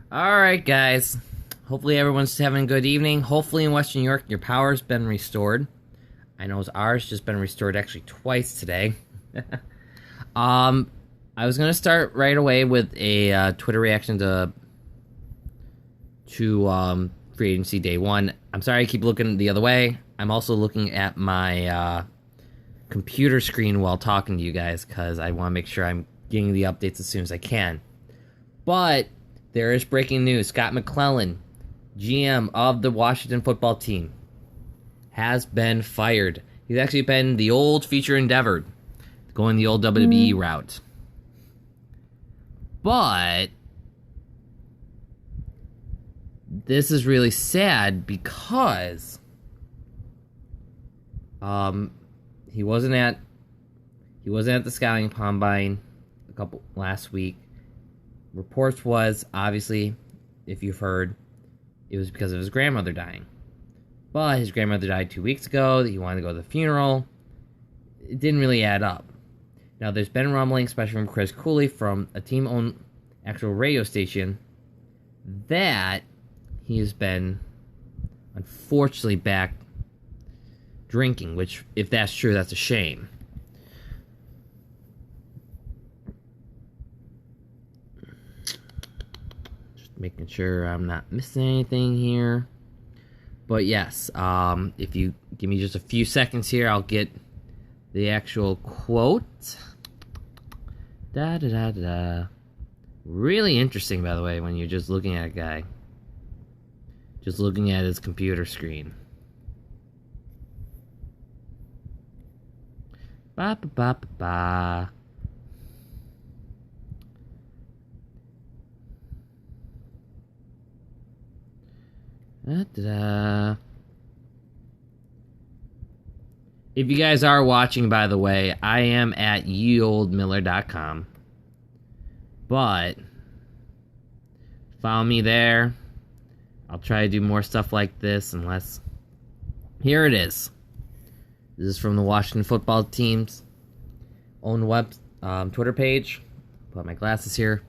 Alright, guys. Hopefully everyone's having a good evening. Hopefully in Western New York your power's been restored. I know ours just been restored actually twice today. um, I was gonna start right away with a Twitter reaction to free agency day one. I'm sorry I keep looking the other way. I'm also looking at my computer screen while talking to you guys because I want to make sure I'm getting the updates as soon as I can. But there is breaking news. Scott McClellan, GM of the Washington football team, has been fired. He's actually been the old future endeavored, going the old WWE route. But this is really sad because he wasn't at the scouting combine last week. Reports was, obviously, if you've heard, it was because of his grandmother dying. But his grandmother died 2 weeks ago. He wanted to go to the funeral. It didn't really add up. Now, there's been rumbling, especially from Chris Cooley, from a team-owned actual radio station, that he has been, unfortunately, back drinking, which, if that's true, that's a shame. Making sure I'm not missing anything here. But yes, if you give me just a few seconds here, I'll get the actual quote. Da-da-da-da-da. Really interesting, by the way, when you're just looking at a guy. Just looking at his computer screen. Ba-ba-ba-ba-ba. Da-da-da. If you guys are watching, by the way, I am at yeoldmiller.com. But follow me there. I'll try to do more stuff like this unless... Here it is. This is from the Washington football team's own Twitter page. Put my glasses here.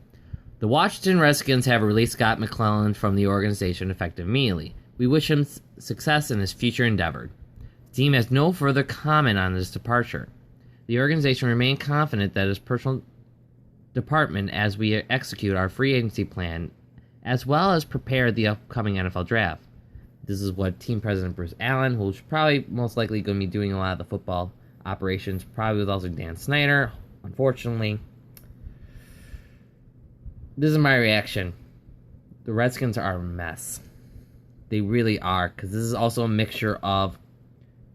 The Washington Redskins have released Scott McClellan from the organization effective immediately. We wish him success in his future endeavor. The team has no further comment on his departure. The organization remains confident that his personal department as we execute our free agency plan, as well as prepare the upcoming NFL draft. This is what team president Bruce Allen, who's probably most likely going to be doing a lot of the football operations, probably with also Dan Snyder, unfortunately. This is my reaction. The Redskins are a mess. They really are, because this is also a mixture of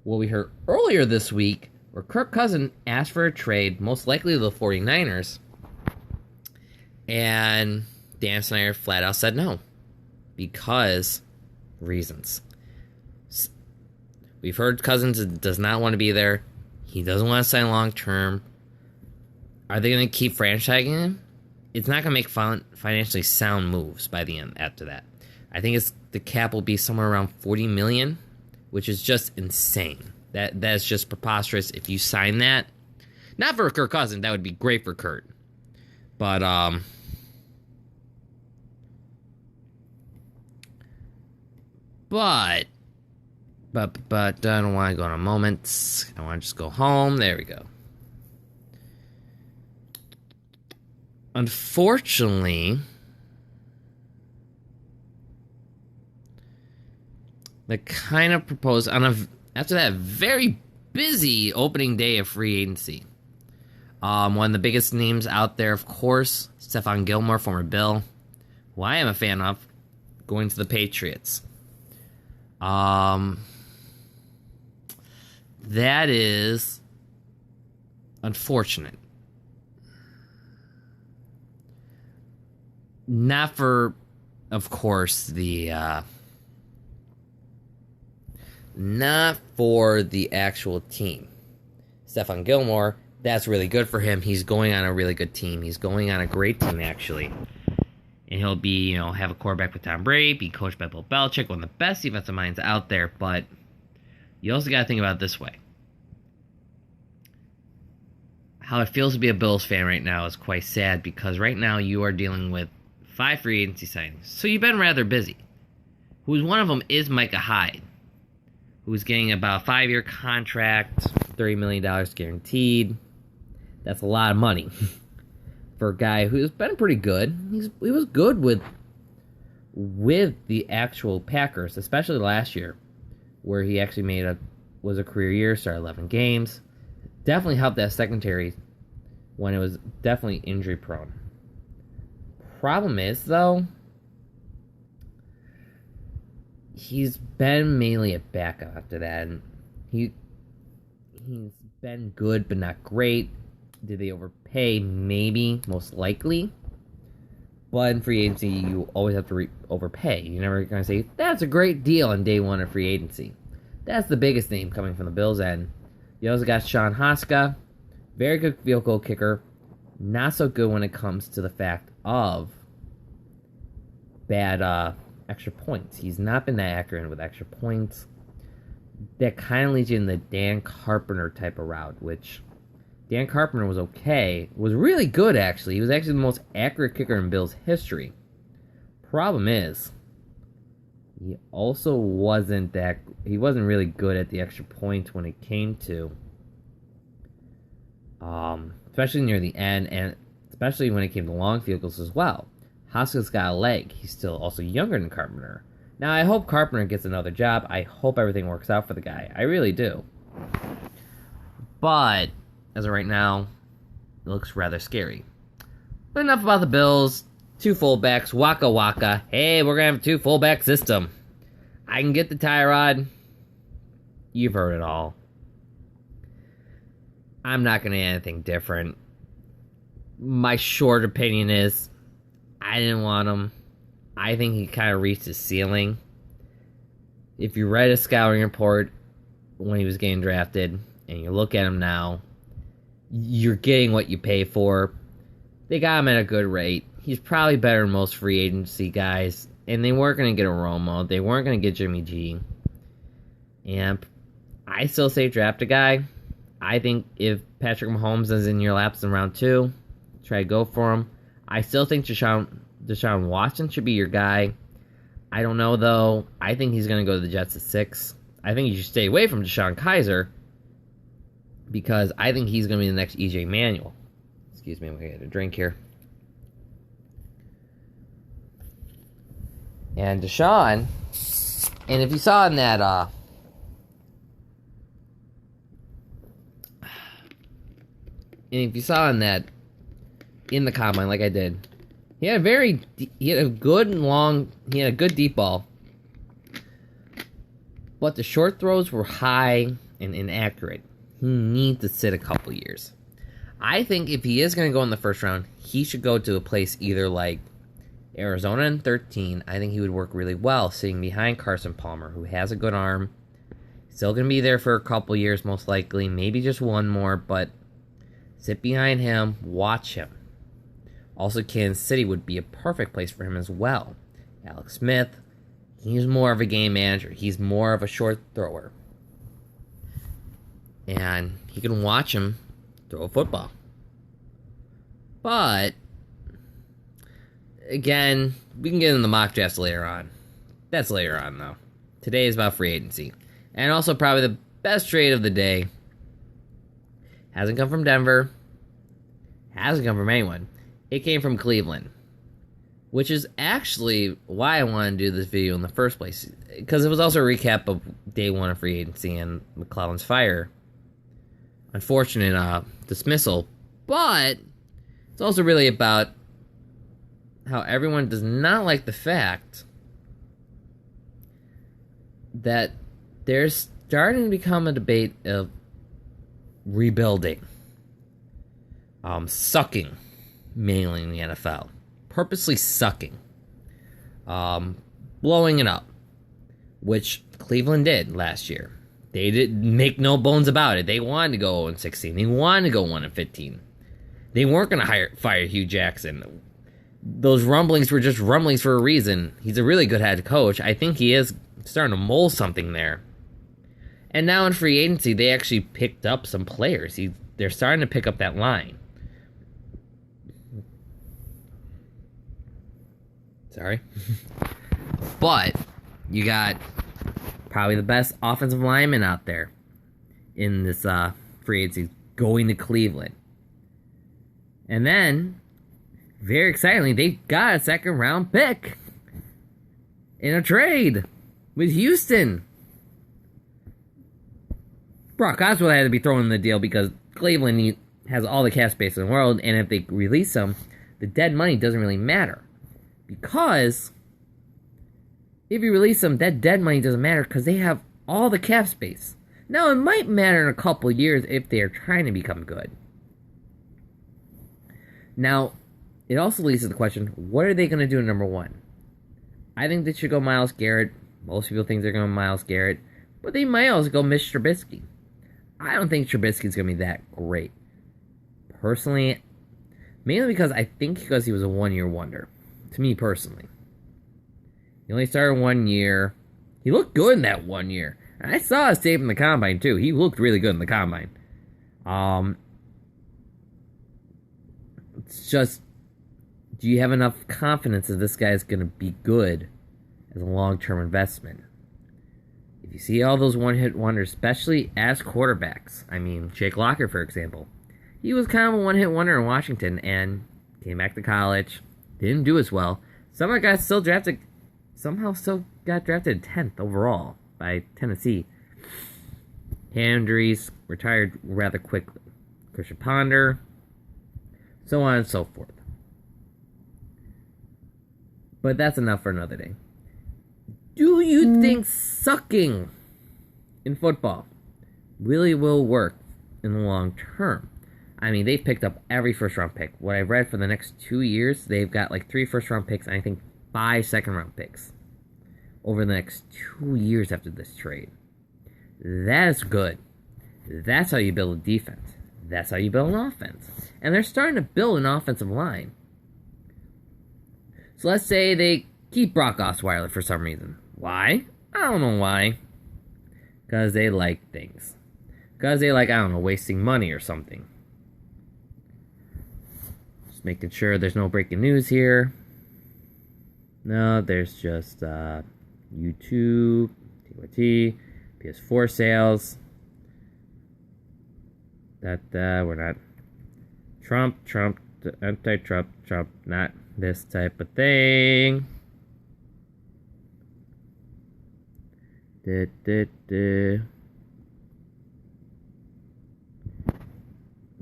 what we heard earlier this week, where Kirk Cousins asked for a trade, most likely to the 49ers, and Dan Snyder flat out said no, because reasons. We've heard Cousins does not want to be there. He doesn't want to sign long term. Are they going to keep franchising him? It's not going to make financially sound moves by the end after that. I think the cap will be somewhere around $40 million, which is just insane. That's just preposterous. If you sign that, not for Kirk Cousins, that would be great for Kurt. But I don't want to go in a moment. I want to just go home. There we go. Unfortunately, the kind of proposed after that very busy opening day of free agency. One of the biggest names out there, of course, Stephon Gilmore, former Bill, who I am a fan of, going to the Patriots. That is unfortunate. Not for, of course, not for the actual team. Stephon Gilmore, that's really good for him. He's going on a really good team. He's going on a great team, actually. And he'll be, have a quarterback with Tom Brady, be coached by Bill Belichick, one of the best defensive minds out there. But you also got to think about it this way. How it feels to be a Bills fan right now is quite sad, because right now you are dealing with 5 free agency signings. So you've been rather busy. One of them is Micah Hyde, who's getting about a 5-year contract, $30 million guaranteed. That's a lot of money for a guy who's been pretty good. He was good with the actual Packers, especially last year, where he actually was a career year, started 11 games. Definitely helped that secondary when it was definitely injury prone. Problem is, though, he's been mainly a backup after that, and he's been good but not great. Did they overpay? Maybe, most likely. But in free agency, you always have to overpay. You're never going to say, that's a great deal on day one of free agency. That's the biggest name coming from the Bills' end. You also got Sean Haska, very good field goal kicker. Not so good when it comes to the fact of bad extra points. He's not been that accurate with extra points. That kind of leads you in the Dan Carpenter type of route, which Dan Carpenter was okay. Was really good, actually. He was actually the most accurate kicker in Bills history. Problem is, he also wasn't really good at the extra points when it came to, especially near the end, and especially when it came to long field goals as well. Haska's got a leg. He's still also younger than Carpenter. Now, I hope Carpenter gets another job. I hope everything works out for the guy. I really do. But as of right now, it looks rather scary. But enough about the Bills. 2 fullbacks, Waka Waka. Hey, we're going to have a 2 fullback system. I can get the Tyrod. You've heard it all. I'm not going to add anything different. My short opinion is, I didn't want him. I think he kind of reached his ceiling. If you read a scouting report when he was getting drafted, and you look at him now, you're getting what you pay for. They got him at a good rate. He's probably better than most free agency guys. And they weren't going to get a Romo. They weren't going to get Jimmy G. And I still say draft a guy. I think if Patrick Mahomes is in your laps in round 2, try to go for him. I still think Deshaun Watson should be your guy. I don't know, though. I think he's going to go to the Jets at 6. I think you should stay away from Deshaun Kaiser, because I think he's going to be the next EJ Manuel. Excuse me, I'm going to get a drink here. And Deshaun, and if you saw in that, in the combine, like I did, he had a good deep ball, but the short throws were high and inaccurate. He needs to sit a couple years. I think if he is going to go in the first round, he should go to a place either like Arizona in 13. I think he would work really well sitting behind Carson Palmer, who has a good arm. Still going to be there for a couple years, most likely. Maybe just one more, but sit behind him, watch him. Also, Kansas City would be a perfect place for him as well. Alex Smith, he's more of a game manager. He's more of a short thrower. And he can watch him throw a football. But again, we can get into the mock drafts later on. That's later on, though. Today is about free agency. And also probably the best trade of the day. Hasn't come from Denver. Hasn't come from anyone. It came from Cleveland. Which is actually why I wanted to do this video in the first place. Because it was also a recap of day 1 of free agency and McClellan's fire. Unfortunate dismissal. But it's also really about how everyone does not like the fact that there's starting to become a debate of rebuilding. Sucking, mainly in the NFL. Purposely sucking. Blowing it up. Which Cleveland did last year. They didn't make no bones about it. They wanted to go 0-16. They wanted to go 1-15. They weren't going to fire Hugh Jackson. Those rumblings were just rumblings for a reason. He's a really good head coach. I think he is starting to mold something there. And now in free agency, they actually picked up some players. They're starting to pick up that line. Sorry. But you got probably the best offensive lineman out there in this free agency going to Cleveland. And then, very excitingly, they got a second round pick in a trade with Houston. Brock Osweiler had to be thrown in the deal because Cleveland has all the cap space in the world, and if they release him, the dead money doesn't really matter. Because if you release them, that dead money doesn't matter because they have all the cap space. Now, it might matter in a couple of years if they are trying to become good. Now, it also leads to the question, what are they going to do in number one? I think they should go Myles Garrett. Most people think they're going Myles Garrett. But they might also go Mitch Trubisky. I don't think Trubisky's going to be that great. Personally, mainly because he was a one-year wonder. To me, personally. He only started 1 year. He looked good in that 1 year. And I saw his tape in the Combine, too. He looked really good in the Combine. It's just, do you have enough confidence that this guy is going to be good as a long-term investment? If you see all those one-hit wonders, especially as quarterbacks, I mean, Jake Locker, for example, he was kind of a one-hit wonder in Washington and came back to college, didn't do as well. Somehow still got drafted 10th overall by Tennessee. Hand injuries, retired rather quickly. Christian Ponder, so on and so forth. But that's enough for another day. Do you think sucking in football really will work in the long term? I mean, they've picked up every first-round pick. What I've read for the next 2 years, they've got like 3 first-round picks and I think 5 second-round picks over the next 2 years after this trade. That is good. That's how you build a defense. That's how you build an offense. And they're starting to build an offensive line. So let's say they keep Brock Osweiler for some reason. Why? I don't know why. Because they like things. Because they like, I don't know, wasting money or something. Just making sure there's no breaking news here. No, there's just YouTube, TYT, PS4 sales. We're not Trump, anti-Trump, not this type of thing.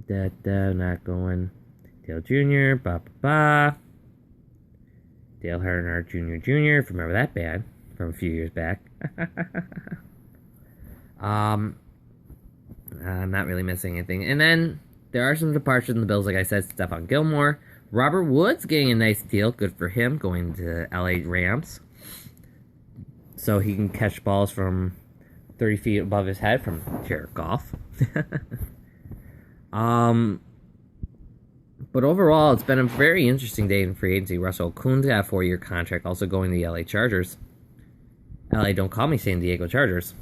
Not going. Dale Jr., Dale Earnhardt Jr., if you remember that band from a few years back. I'm not really missing anything. And then there are some departures in the Bills, like I said, Stephon Gilmore. Robert Woods getting a nice deal. Good for him, going to LA Rams. So he can catch balls from 30 feet above his head from Jared Goff. But overall, it's been a very interesting day in free agency. Russell Okung got a 4-year contract, also going to the LA Chargers. LA, don't call me San Diego Chargers.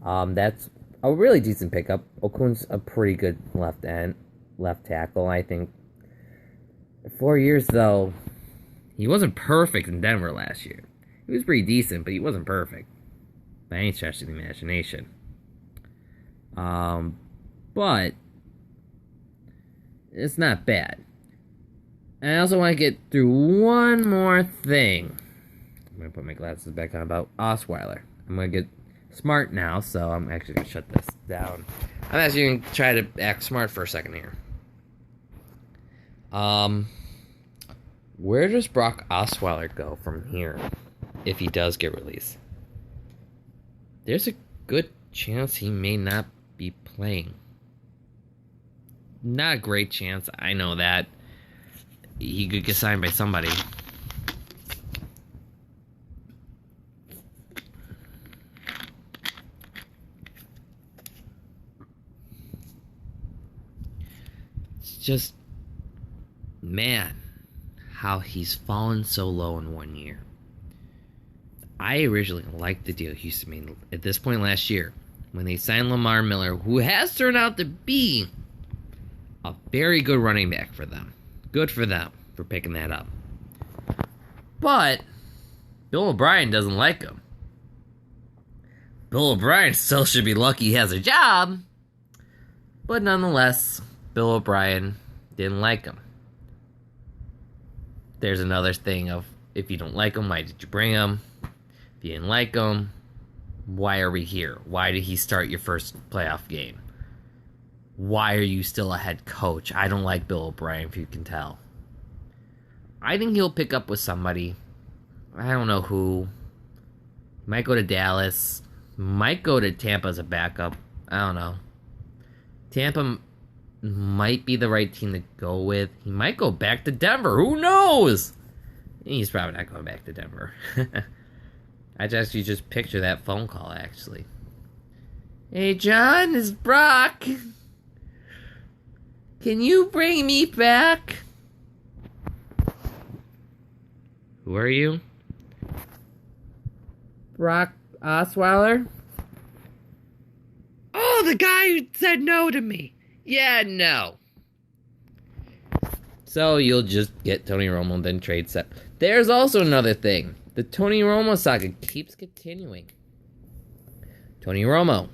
That's a really decent pickup. Okung's a pretty good left tackle, I think. 4 years, though, he wasn't perfect in Denver last year. He was pretty decent, but he wasn't perfect. By any stretch of the imagination. But it's not bad. And I also want to get through one more thing. I'm going to put my glasses back on about Osweiler. I'm going to get smart now, so I'm actually going to shut this down. I'm actually going to try to act smart for a second here. Where does Brock Osweiler go from here if he does get released? There's a good chance he may not be playing. Not a great chance, I know that. He could get signed by somebody. It's just, man, how he's fallen so low in 1 year. I originally liked the deal Houston made at this point last year when they signed Lamar Miller, who has turned out to be a very good running back for them. Good for them for picking that up. But Bill O'Brien doesn't like him. Bill O'Brien still should be lucky he has a job. But nonetheless, Bill O'Brien didn't like him. There's another thing of, if you don't like him, why did you bring him? If you didn't like him, why are we here? Why did he start your first playoff game? Why are you still a head coach? I don't like Bill O'Brien, if you can tell. I think he'll pick up with somebody. I don't know who. Might go to Dallas. Might go to Tampa as a backup. I don't know. Tampa might be the right team to go with. He might go back to Denver. Who knows? He's probably not going back to Denver. I just picture that phone call, actually. Hey, John, it's Brock. Can you bring me back? Who are you? Brock Osweiler? Oh, the guy who said no to me. Yeah, no. So you'll just get Tony Romo and then trade set. There's also another thing. The Tony Romo saga keeps continuing. Tony Romo.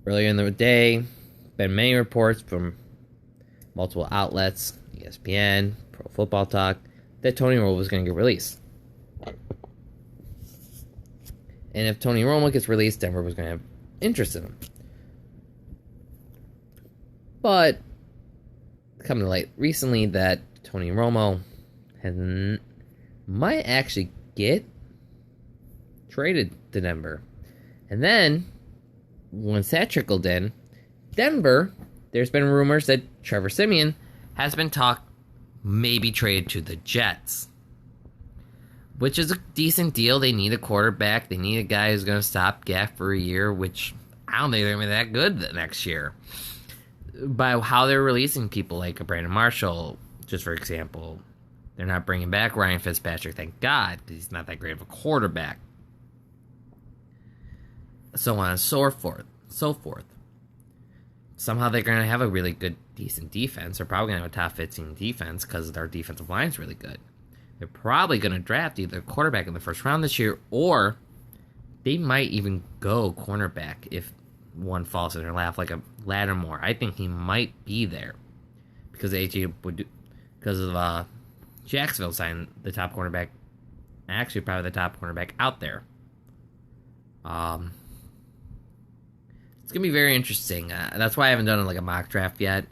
Earlier in the day, been many reports from multiple outlets, ESPN, Pro Football Talk, that Tony Romo was going to get released. And if Tony Romo gets released, Denver was going to have interest in him. But coming to light recently that Tony Romo might actually get traded to Denver. And then, once that trickled in, Denver, there's been rumors that Trevor Siemian has been maybe traded to the Jets. Which is a decent deal. They need a quarterback. They need a guy who's going to stop Gap for a year, which I don't think they're going to be that good the next year. By how they're releasing people like a Brandon Marshall, just for example. They're not bringing back Ryan Fitzpatrick, thank God, because he's not that great of a quarterback. So on and so forth. Somehow they're going to have a really good, decent defense. They're probably going to have a top 15 defense because their defensive line is really good. They're probably going to draft either a quarterback in the first round this year, or they might even go cornerback if one falls in their lap, like a Lattimore. I think he might be there because because of Jacksonville signed the top cornerback, actually probably the top cornerback out there. It's gonna be very interesting. That's why I haven't done like a mock draft yet.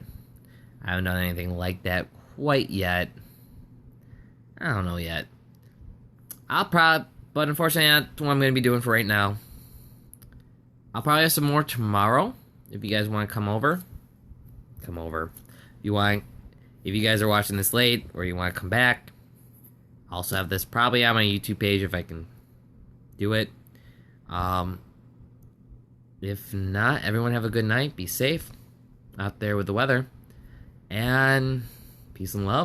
I haven't done anything like that quite yet. I don't know yet. But unfortunately, that's what I'm going to be doing for right now. I'll probably have some more tomorrow. If you guys want to come over. If you guys are watching this late or you want to come back, I'll also have this probably on my YouTube page if I can do it. If not, everyone have a good night. Be safe out there with the weather. And peace and love.